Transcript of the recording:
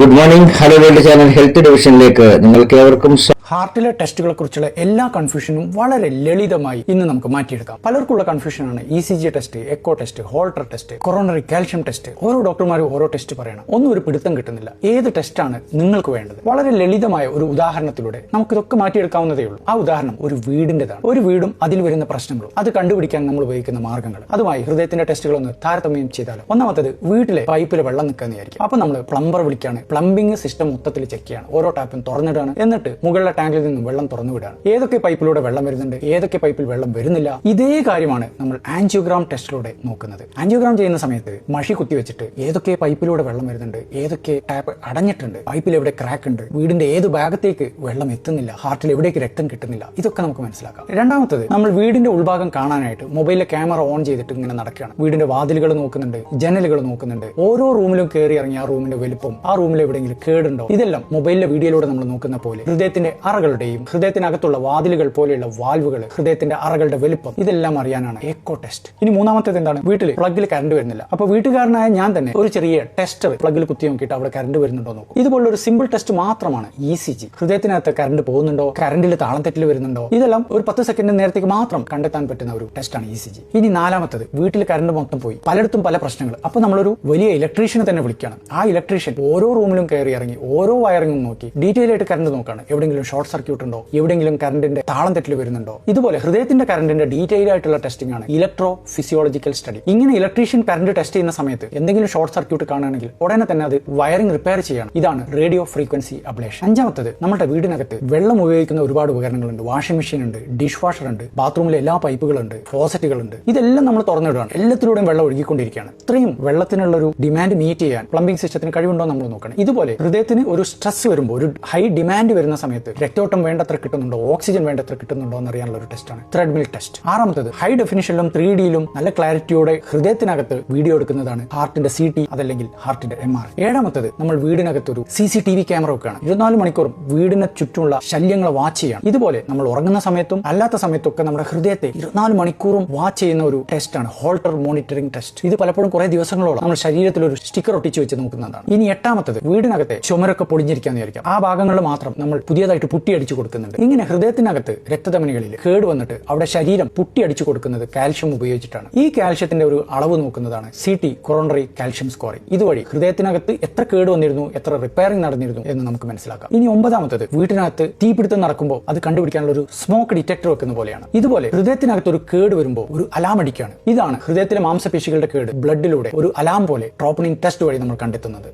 Good morning. Hello world channel health ഡിവിഷനിലേക്ക് നിങ്ങൾക്ക് ഏവർക്കും ഹാർട്ടിലെ ടെസ്റ്റുകളെ കുറിച്ചുള്ള എല്ലാ കൺഫ്യൂഷനും വളരെ ലളിതമായി ഇന്ന് നമുക്ക് മാറ്റിയെടുക്കാം. പലർക്കുള്ള കൺഫ്യൂഷനാണ് ECG test, echo test, Holter test, coronary calcium test. ഓരോ ഡോക്ടർമാരും ഓരോ ടെസ്റ്റ് പറയണം. ഒന്നും ഒരു പിടുത്തം കിട്ടുന്നില്ല. ഏത് ടെസ്റ്റാണ് നിങ്ങൾക്ക് വേണ്ടത്? വളരെ ലളിതമായ ഒരു ഉദാഹരണത്തിലൂടെ നമുക്കിതൊക്കെ മാറ്റിയെടുക്കാവുന്നതേ ഉള്ളൂ. ആ ഉദാഹരണം ഒരു വീടിന്റേതാണ്. ഒരു വീടും അതിൽ വരുന്ന പ്രശ്നങ്ങളും അത് കണ്ടുപിടിക്കാൻ നമ്മൾ ഉപയോഗിക്കുന്ന മാർഗ്ഗങ്ങൾ, അതുമായി ഹൃദയത്തിന്റെ ടെസ്റ്റുകളൊന്ന് താരതമ്യം ചെയ്താലോ. ഒന്നാമത്തത്, വീട്ടിലെ പൈപ്പിൽ വെള്ളം നിൽക്കുന്നതായിരിക്കും. അപ്പൊ നമ്മൾ പ്ലംബർ വിളിക്കാണ്, പ്ലംബിംഗ് സിസ്റ്റം മൊത്തത്തിൽ ചെക്ക് ചെയ്യാണ്, ഓരോ ടാപ്പും തുറന്നിടാണ്, എന്നിട്ട് മുകളിലെ ടാങ്കിൽ നിന്നും വെള്ളം തുറന്നു വിടാണ്. ഏതൊക്കെ പൈപ്പിലൂടെ വെള്ളം വരുന്നുണ്ട്, ഏതൊക്കെ പൈപ്പിൽ വെള്ളം വരുന്നില്ല. ഇതേ കാര്യമാണ് നമ്മൾ ആൻജിയോഗ്രാം ടെസ്റ്റിലൂടെ നോക്കുന്നത്. ആൻജിയോഗ്രാം ചെയ്യുന്ന സമയത്ത് മഷി കുത്തിവെച്ചിട്ട് ഏതൊക്കെ പൈപ്പിലൂടെ വെള്ളം വരുന്നുണ്ട്, ഏതൊക്കെ ടാപ്പ് അടഞ്ഞിട്ടുണ്ട്, പൈപ്പിൽ എവിടെ ക്രാക്ക് ഉണ്ട്, വീടിന്റെ ഏത് ഭാഗത്തേക്ക് വെള്ളം എത്തുന്നില്ല, ഹാർട്ടിൽ എവിടേക്ക് രക്തം കിട്ടുന്നില്ല, ഇതൊക്കെ നമുക്ക് മനസ്സിലാക്കാം. രണ്ടാമത്തത്, നമ്മൾ വീടിന്റെ ഉൾഭാഗം കാണാനായിട്ട് മൊബൈലിലെ ക്യാമറ ഓൺ ചെയ്തിട്ട് ഇങ്ങനെ നടക്കുകയാണ്. വീടിന്റെ വാതിലുകൾ നോക്കുന്നുണ്ട്, ജനലുകൾ നോക്കുന്നുണ്ട്, ഓരോ റൂമിലും കയറി ഇറങ്ങി ആ റൂമിന്റെ വലുപ്പം, ആ റൂമിൽ എവിടെയെങ്കിലും കേടുണ്ടോ, ഇതെല്ലാം മൊബൈലിലെ വീഡിയോയിലൂടെ നമ്മൾ നോക്കുന്ന പോലെ ഹൃദയത്തിന്റെ അറകളുടെയും ഹൃദയത്തിനകത്തുള്ള വാതിലുകൾ പോലെയുള്ള വാൽവുകൾ, ഹൃദയത്തിന്റെ അറകളുടെ വലുപ്പം, ഇതെല്ലാം അറിയാനാണ് എക്കോ ടെസ്റ്റ്. ഇനി മൂന്നാമത്തേത് എന്താണ്? വീട്ടിൽ പ്ലഗിൽ കറണ്ട് വരുന്നില്ല. അപ്പൊ വീട്ടുകാരനായ ഞാൻ തന്നെ ഒരു ചെറിയ ടെസ്റ്റർ പ്ലഗിൽ കുത്തി നോക്കിയിട്ട് അവിടെ കറണ്ട് വരുന്നുണ്ടോ നോക്കും. ഇതുപോലുള്ള ഒരു സിമ്പിൾ ടെസ്റ്റ് മാത്രമാണ് ECG. ഹൃദയത്തിനകത്ത് കറണ്ട് പോകുന്നുണ്ടോ, കറണ്ടിൽ താളം തെറ്റിൽ വരുന്നുണ്ടോ, ഇതെല്ലാം ഒരു 10 സെക്കൻഡ് നേരത്തേക്ക് മാത്രം കണ്ടെത്താൻ പറ്റുന്ന ഒരു ടെസ്റ്റാണ് ECG. ഇനി നാലാമത്തത്, വീട്ടിൽ കറണ്ട് മൊത്തം പോയി, പലയിടത്തും പല പ്രശ്നങ്ങൾ. അപ്പൊ നമ്മളൊരു വലിയ ഇലക്ട്രീഷ്യനെ തന്നെ വിളിക്കണം. ആ ഇലക്ട്രീഷ്യൻ ഓരോ റൂമിലും കയറി ഇറങ്ങി ഓരോ വയറിങ്ങും നോക്കി ഡീറ്റെയിൽ ആയിട്ട് കറണ്ട് നോക്കാണ്. എവിടെയെങ്കിലും ഷോർട്ട് സർക്യൂട്ട് ഉണ്ടോ, എവിടെയെങ്കിലും കറണ്ടിന്റെ താളം തെറ്റിൽ വരുന്നുണ്ടോ. ഇതുപോലെ ഹൃദയത്തിന്റെ കറണ്ടിന്റെ ഡീറ്റെയിൽ ആയിട്ടുള്ള ടെസ്റ്റിംഗ് ആണ് ഇലക്ട്രോ ഫിസിയോളജിക്കൽ സ്റ്റഡി. ഇങ്ങനെ ഇലക്ട്രീഷ്യൻ കറണ്ട് ടെസ്റ്റ് ചെയ്യുന്ന സമയത്ത് എന്തെങ്കിലും ഷോർട്ട് സർക്യൂട്ട് കാണുകയാണെങ്കിൽ ഉടനെ തന്നെ അത് വയറിംഗ് റിപ്പയർ ചെയ്യണം. ഇതാണ് റേഡിയോ ഫ്രീക്വൻസി അബ്ലേഷൻ. അഞ്ചാമത്തത്, നമ്മുടെ വീടിനകത്ത് വെള്ളം ഉപയോഗിക്കുന്ന ഒരുപാട് ഉപകരണങ്ങളുണ്ട്. വാഷിംഗ് മെഷീൻ ഉണ്ട്, ഡിഷ് വാഷർ ഉണ്ട്, ബാത്റൂമിലെ എല്ലാ പൈപ്പുകളുണ്ട്, ഫോസറ്റുകളുണ്ട്. ഇതെല്ലാം നമ്മൾ തുറന്നിടുകയാണ്. എല്ലാത്തിലൂടെയും വെള്ളം ഒഴുകിക്കൊണ്ടിരിക്കുകയാണ്. ഇത്രയും വെള്ളത്തിനുള്ള ഒരു ഡിമാൻഡ് മീറ്റ് ചെയ്യാൻ പ്ലംബിംഗ് സിസ്റ്റത്തിന് കഴിവുണ്ടോ നമ്മൾ നോക്കണം. ഇതുപോലെ ഹൃദയത്തിന് ഒരു സ്ട്രെസ് വരുമ്പോൾ, ഒരു ഹൈ ഡിമാൻഡ് വരുന്ന സമയത്ത് രക്തോട്ടം വേണ്ടത്ര കിട്ടുന്നുണ്ടോ, ഓക്സിജൻ വേണ്ടത്ര കിട്ടുന്നുണ്ടോ എന്നറിയാനുള്ള ഒരു ടെസ്റ്റാണ് ത്രെഡ്മിൽ ടെസ്റ്റ്. ആറാമത്തത്, ഹൈ ഡെഫിനിഷനിലും 3Dയിലും നല്ല ക്ലാരിറ്റിയോടെ ഹൃദയത്തിനകത്ത് വീഡിയോ എടുക്കുന്നതാണ് ഹാർട്ടിന്റെ CT, അതല്ലെങ്കിൽ ഹാർട്ടിന്റെ MR. ഏഴാമത്തത്, നമ്മൾ വീടിനകത്ത് ഒരു CCTV ക്യാമറ വെക്കുകയാണ്. 24 മണിക്കൂറും വീടിന് ചുറ്റുമുള്ള ശല്യങ്ങളെ വാച്ച് ചെയ്യണം. ഇതുപോലെ നമ്മൾ ഉറങ്ങുന്ന സമയത്തും അല്ലാത്ത സമയത്തും ഒക്കെ നമ്മുടെ ഹൃദയത്തെ 24 മണിക്കൂറും വാച്ച് ചെയ്യുന്ന ഒരു ടെസ്റ്റാണ് ഹോൾട്ടർ മോണിറ്ററിംഗ് ടെസ്റ്റ്. ഇത് പലപ്പോഴും കുറെ ദിവസങ്ങളോളം നമ്മൾ ശരീരത്തിൽ ഒരു സ്റ്റിക്കർ ഒട്ടിച്ച് വെച്ച് നോക്കുന്നതാണ്. ഇനി എട്ടാമത്തത്, വീടിനകത്തെ ചുമരൊക്കെ പൊളിഞ്ഞിരിക്കാന്ന് വിചാരിക്കാം. ആ ഭാഗങ്ങളിൽ മാത്രം നമ്മൾ പുതിയതായിട്ട് പുട്ടി അടിച്ചു കൊടുക്കുന്നുണ്ട്. ഇങ്ങനെ ഹൃദയത്തിനകത്ത് രക്തധമനികളിൽ കേട് വന്നിട്ട് അവിടെ ശരീരം പുട്ടി അടിച്ചു കൊടുക്കുന്നത് കാൽഷ്യം ഉപയോഗിച്ചിട്ടാണ്. ഈ കാൽഷ്യത്തിന്റെ ഒരു അളവ് നോക്കുന്നതാണ് CT, കൊറോണറി കാൽഷ്യം സ്കോറിംഗ്. ഇതുവഴി ഹൃദയത്തിനകത്ത് എത്ര കേട് വന്നിരുന്നു, എത്ര റിപ്പയറിംഗ് നടന്നിരുന്നു എന്ന് നമുക്ക് മനസ്സിലാക്കാം. ഇനി ഒമ്പതാമത്തത്, വീട്ടിനകത്ത് തീപിടുത്തം നടക്കുമ്പോൾ അത് കണ്ടുപിടിക്കാനുള്ള ഒരു സ്മോക്ക് ഡിറ്റക്ടർ വെക്കുന്ന പോലെയാണ്. ഇതുപോലെ ഹൃദയത്തിനകത്ത് ഒരു കേട് വരുമ്പോൾ ഒരു അലാം അടിക്കുകയാണ്. ഇതാണ് ഹൃദയത്തിലെ മാംസപേശികളുടെ കേട് ബ്ലഡിലൂടെ ഒരു അലാം പോലെ ട്രോപ്പണിൻ ടെസ്റ്റ് വഴി നമ്മൾ കണ്ടെത്തുന്നത്.